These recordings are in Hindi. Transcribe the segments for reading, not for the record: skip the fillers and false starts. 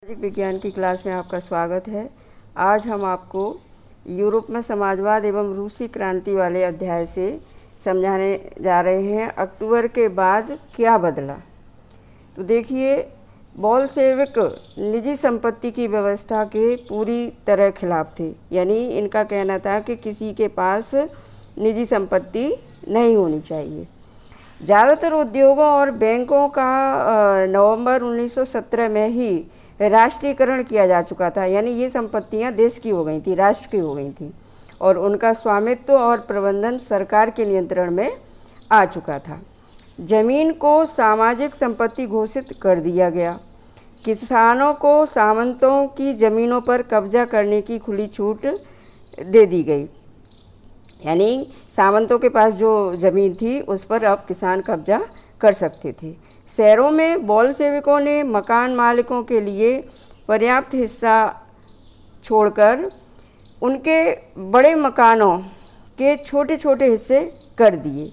सामाजिक विज्ञान की क्लास में आपका स्वागत है। आज हम आपको यूरोप में समाजवाद एवं रूसी क्रांति वाले अध्याय से समझाने जा रहे हैं। अक्टूबर के बाद क्या बदला। तो देखिए, बोल्शेविक निजी संपत्ति की व्यवस्था के पूरी तरह खिलाफ थे। यानी इनका कहना था कि किसी के पास निजी संपत्ति नहीं होनी चाहिए। ज़्यादातर उद्योगों और बैंकों का नवंबर 1917 में ही राष्ट्रीयकरण किया जा चुका था। यानी ये संपत्तियां देश की हो गई थी, राष्ट्र की हो गई थी और उनका स्वामित्व और प्रबंधन सरकार के नियंत्रण में आ चुका था। जमीन को सामाजिक संपत्ति घोषित कर दिया गया। किसानों को सामंतों की ज़मीनों पर कब्जा करने की खुली छूट दे दी गई। यानी सामंतों के पास जो ज़मीन थी उस पर अब किसान कब्जा कर सकते थे। शहरों में बोल्शेविकों ने मकान मालिकों के लिए पर्याप्त हिस्सा छोड़कर उनके बड़े मकानों के छोटे छोटे हिस्से कर दिए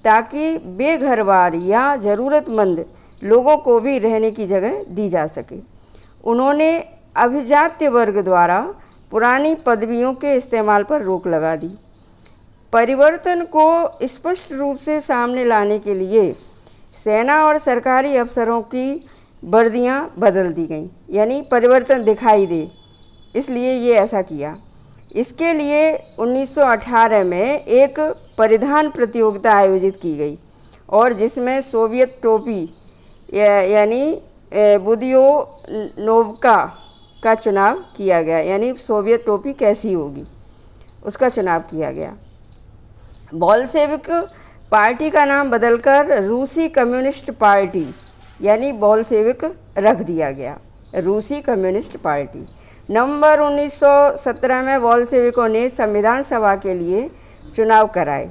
ताकि बेघरवार या ज़रूरतमंद लोगों को भी रहने की जगह दी जा सके। उन्होंने अभिजात्य वर्ग द्वारा पुरानी पदवियों के इस्तेमाल पर रोक लगा दी। परिवर्तन को स्पष्ट रूप से सामने लाने के लिए सेना और सरकारी अफसरों की वर्दियां बदल दी गईं। यानी परिवर्तन दिखाई दे, इसलिए ये ऐसा किया। इसके लिए 1918 में एक परिधान प्रतियोगिता आयोजित की गई और जिसमें सोवियत टोपी यानी बुदियोनोवका का चुनाव किया गया। यानी सोवियत टोपी कैसी होगी उसका चुनाव किया गया। बोल्शेविक पार्टी का नाम बदलकर रूसी कम्युनिस्ट पार्टी यानी बोल्शेविक रख दिया गया। रूसी कम्युनिस्ट पार्टी। नवंबर 1917 में बोल्शेविकों ने संविधान सभा के लिए चुनाव कराए,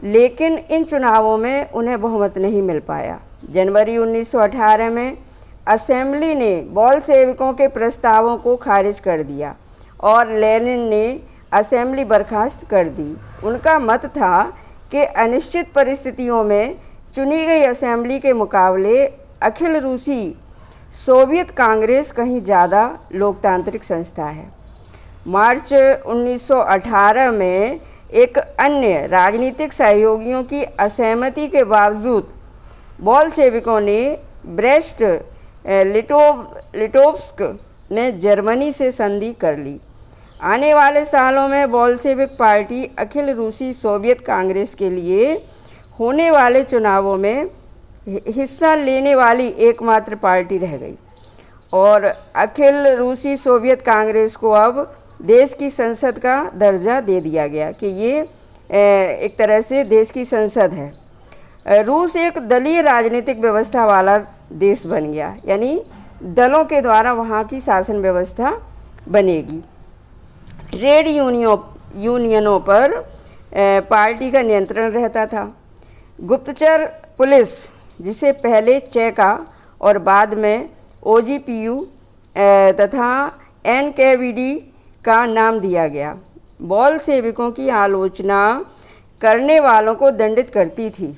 लेकिन इन चुनावों में उन्हें बहुमत नहीं मिल पाया। जनवरी 1918 में असेंबली ने बोल्शेविकों के प्रस्तावों को खारिज कर दिया और लेनिन ने असेंबली बर्खास्त कर दी। उनका मत था कि अनिश्चित परिस्थितियों में चुनी गई असेंबली के मुकाबले अखिल रूसी सोवियत कांग्रेस कहीं ज़्यादा लोकतांत्रिक संस्था है। मार्च 1918 में एक अन्य राजनीतिक सहयोगियों की असहमति के बावजूद बोल्शेविकों ने ब्रेस्ट लिटोव्स्क में जर्मनी से संधि कर ली। आने वाले सालों में बोल्शेविक पार्टी अखिल रूसी सोवियत कांग्रेस के लिए होने वाले चुनावों में हिस्सा लेने वाली एकमात्र पार्टी रह गई और अखिल रूसी सोवियत कांग्रेस को अब देश की संसद का दर्जा दे दिया गया कि ये एक तरह से देश की संसद है। रूस एक दलीय राजनीतिक व्यवस्था वाला देश बन गया। यानी दलों के द्वारा वहाँ की शासन व्यवस्था बनेगी। ट्रेड यूनियनों पर पार्टी का नियंत्रण रहता था। गुप्तचर पुलिस, जिसे पहले चेका और बाद में ओजीपीयू तथा एनकेवीडी का नाम दिया गया, बोल्शेविकों की आलोचना करने वालों को दंडित करती थी।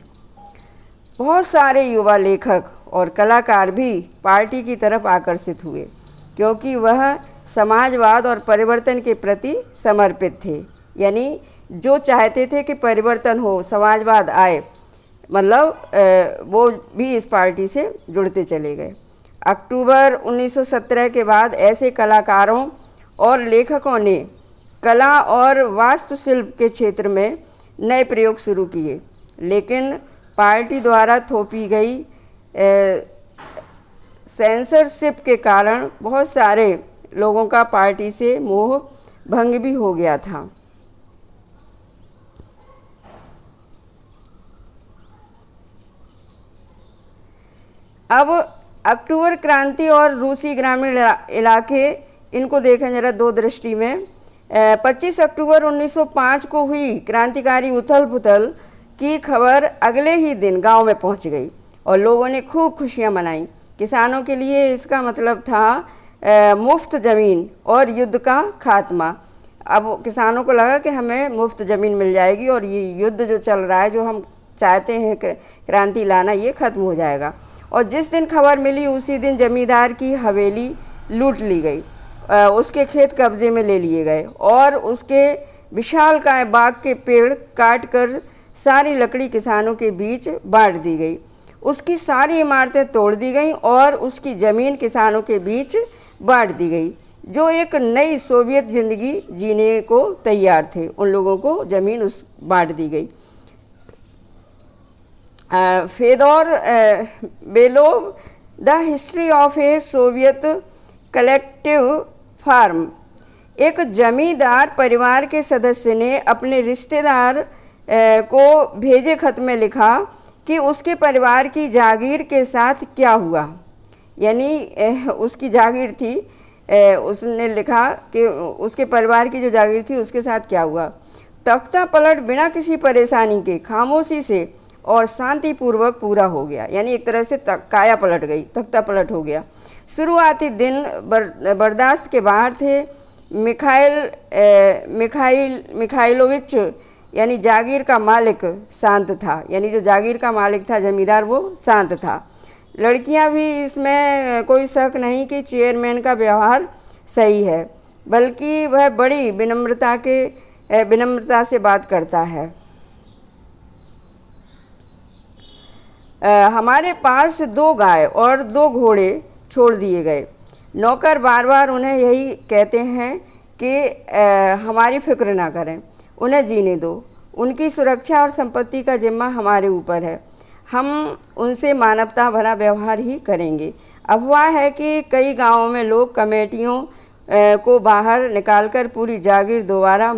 बहुत सारे युवा लेखक और कलाकार भी पार्टी की तरफ आकर्षित हुए क्योंकि वह समाजवाद और परिवर्तन के प्रति समर्पित थे। यानी जो चाहते थे कि परिवर्तन हो, समाजवाद आए, मतलब वो भी इस पार्टी से जुड़ते चले गए। अक्टूबर 1917 के बाद ऐसे कलाकारों और लेखकों ने कला और वास्तुशिल्प के क्षेत्र में नए प्रयोग शुरू किए, लेकिन पार्टी द्वारा थोपी गई सेंसरशिप के कारण बहुत सारे लोगों का पार्टी से मोह भंग भी हो गया था। अब अक्टूबर क्रांति और रूसी ग्रामीण इलाके, इनको देखें जरा दो दृष्टि में। 25 अक्टूबर 1905 को हुई क्रांतिकारी उथल पुथल की खबर अगले ही दिन गांव में पहुंच गई और लोगों ने खूब खुशियां मनाई। किसानों के लिए इसका मतलब था मुफ्त ज़मीन और युद्ध का खात्मा। अब किसानों को लगा कि हमें मुफ्त ज़मीन मिल जाएगी और ये युद्ध जो चल रहा है, जो हम चाहते हैं क्रांति लाना, ये ख़त्म हो जाएगा। और जिस दिन खबर मिली उसी दिन जमींदार की हवेली लूट ली गई, उसके खेत कब्जे में ले लिए गए और उसके विशालकाय बाग के पेड़ काटकर सारी लकड़ी किसानों के बीच बांट दी गई। उसकी सारी इमारतें तोड़ दी गईं और उसकी ज़मीन किसानों के बीच बांट दी गई, जो एक नई सोवियत ज़िंदगी जीने को तैयार थे। उन लोगों को ज़मीन उस बांट दी गई। Fedor Belov, the history of a Soviet collective farm. एक जमींदार परिवार के सदस्य ने अपने रिश्तेदार को भेजे खत में लिखा कि उसके परिवार की जागीर के साथ क्या हुआ। यानी उसकी जागीर थी, उसने लिखा कि उसके परिवार की जो जागीर थी उसके साथ क्या हुआ। तख्ता पलट बिना किसी परेशानी के खामोशी से और शांतिपूर्वक पूरा हो गया। यानी एक तरह से काया पलट गई, तख्ता पलट हो गया। शुरुआती दिन बर्दाश्त के बाहर थे। मिखाइलोविच यानी जागीर का मालिक शांत था। यानी जो जागीर का मालिक था, जमींदार, वो शांत था। लड़कियां भी, इसमें कोई शक नहीं कि चेयरमैन का व्यवहार सही है, बल्कि वह बड़ी विनम्रता से बात करता है। हमारे पास 2 गाय और 2 घोड़े छोड़ दिए गए। नौकर बार बार उन्हें यही कहते हैं कि हमारी फिक्र ना करें, उन्हें जीने दो, उनकी सुरक्षा और संपत्ति का जिम्मा हमारे ऊपर है, हम उनसे मानवता भरा व्यवहार ही करेंगे। अफवाह है कि कई गांवों में लोग कमेटियों को बाहर निकालकर पूरी जागीर दोबारा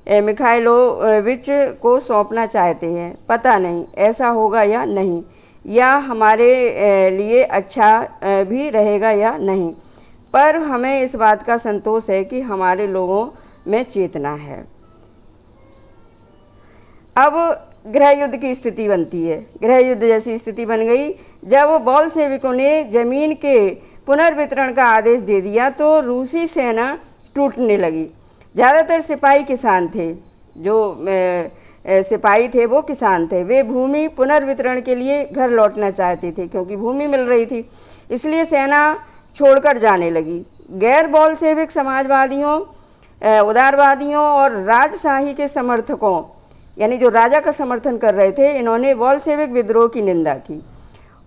मिखाइलोविच को सौंपना चाहते हैं। पता नहीं ऐसा होगा या नहीं, या हमारे लिए अच्छा भी रहेगा या नहीं, पर हमें इस बात का संतोष है कि हमारे लोगों में चेतना है। अब गृह युद्ध की स्थिति बनती है। गृह युद्ध जैसी स्थिति बन गई। जब बोल्शेविकों ने जमीन के पुनर्वितरण का आदेश दे दिया तो रूसी सेना टूटने लगी। ज़्यादातर सिपाही किसान थे, जो सिपाही थे वो किसान थे। वे भूमि पुनर्वितरण के लिए घर लौटना चाहते थे, क्योंकि भूमि मिल रही थी, इसलिए सेना छोड़कर जाने लगी। गैर बोल्शेविक समाजवादियों, उदारवादियों और राजशाही के समर्थकों, यानी जो राजा का समर्थन कर रहे थे, इन्होंने बोल्शेविक विद्रोह की निंदा की।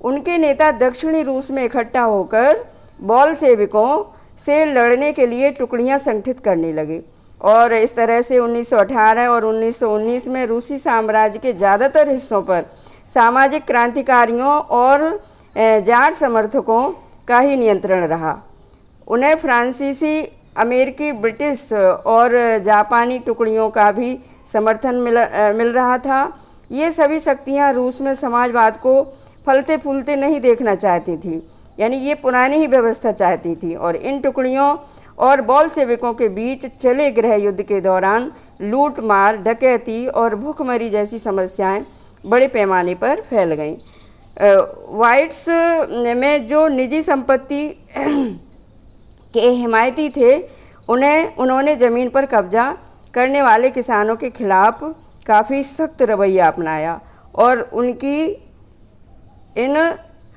उनके नेता दक्षिणी रूस में इकट्ठा होकर बोल्शेविकों से लड़ने के लिए टुकड़ियां संगठित करने लगे और इस तरह से 1918 और 1919 में रूसी साम्राज्य के ज़्यादातर हिस्सों पर सामाजिक क्रांतिकारियों और जार समर्थकों का ही नियंत्रण रहा। उन्हें फ्रांसीसी, अमेरिकी, ब्रिटिश और जापानी टुकड़ियों का भी समर्थन मिल रहा था। ये सभी शक्तियां रूस में समाजवाद को फलते फूलते नहीं देखना चाहती थी, यानी ये पुरानी ही व्यवस्था चाहती थी। और इन टुकड़ियों और बोल्शेविकों के बीच चले गृह युद्ध के दौरान लूट मार, डकैती और भूखमरी जैसी समस्याएं बड़े पैमाने पर फैल गईं। वाइट्स में जो निजी संपत्ति के हिमायती थे, उन्होंने ज़मीन पर कब्जा करने वाले किसानों के खिलाफ काफ़ी सख्त रवैया अपनाया और उनकी इन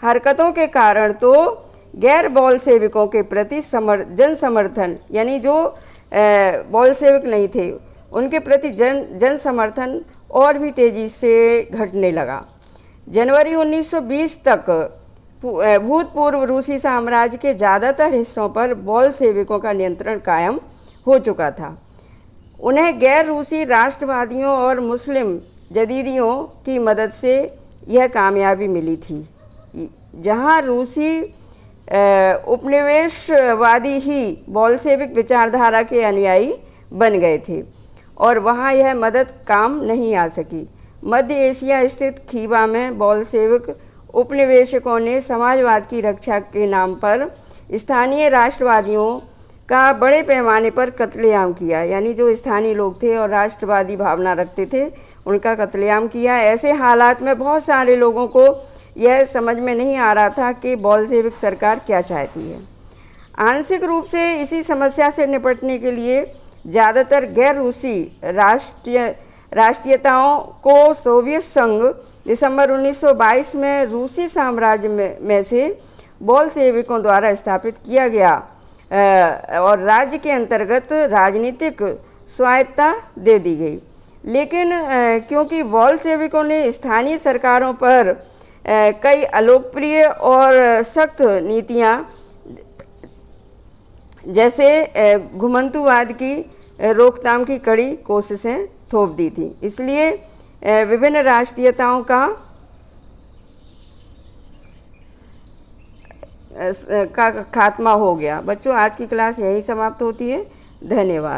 हरकतों के कारण तो गैर बोल्शेविकों के प्रति जन समर्थन, यानी जो बोल्शेविक नहीं थे उनके प्रति जन समर्थन और भी तेज़ी से घटने लगा। जनवरी 1920 तक भूतपूर्व रूसी साम्राज्य के ज़्यादातर हिस्सों पर बोल्शेविकों का नियंत्रण कायम हो चुका था। उन्हें गैर रूसी राष्ट्रवादियों और मुस्लिम जदीदियों की मदद से यह कामयाबी मिली थी। जहां रूसी उपनिवेशवादी ही बोल्शेविक विचारधारा के अनुयायी बन गए थे और वहां यह मदद काम नहीं आ सकी। मध्य एशिया स्थित खीवा में बोल्शेविक उपनिवेशकों ने समाजवाद की रक्षा के नाम पर स्थानीय राष्ट्रवादियों का बड़े पैमाने पर कत्लेआम किया, यानी जो स्थानीय लोग थे और राष्ट्रवादी भावना रखते थे उनका कत्लेआम किया। ऐसे हालात में बहुत सारे लोगों को यह समझ में नहीं आ रहा था कि बोल्शेविक सरकार क्या चाहती है। आंशिक रूप से इसी समस्या से निपटने के लिए ज़्यादातर गैर रूसी राष्ट्रीयताओं को सोवियत संघ दिसंबर 1922 में रूसी साम्राज्य में से बोल्शेविकों द्वारा स्थापित किया गया और राज्य के अंतर्गत राजनीतिक स्वायत्तता दे दी गई। लेकिन क्योंकि बोल्शेविकों ने स्थानीय सरकारों पर कई अलोकप्रिय और सख्त नीतियां जैसे घुमंतुवाद की रोकथाम की कड़ी कोशिशें थोप दी थी, इसलिए विभिन्न राष्ट्रीयताओं का खात्मा हो गया। बच्चों, आज की क्लास यही समाप्त होती है। धन्यवाद।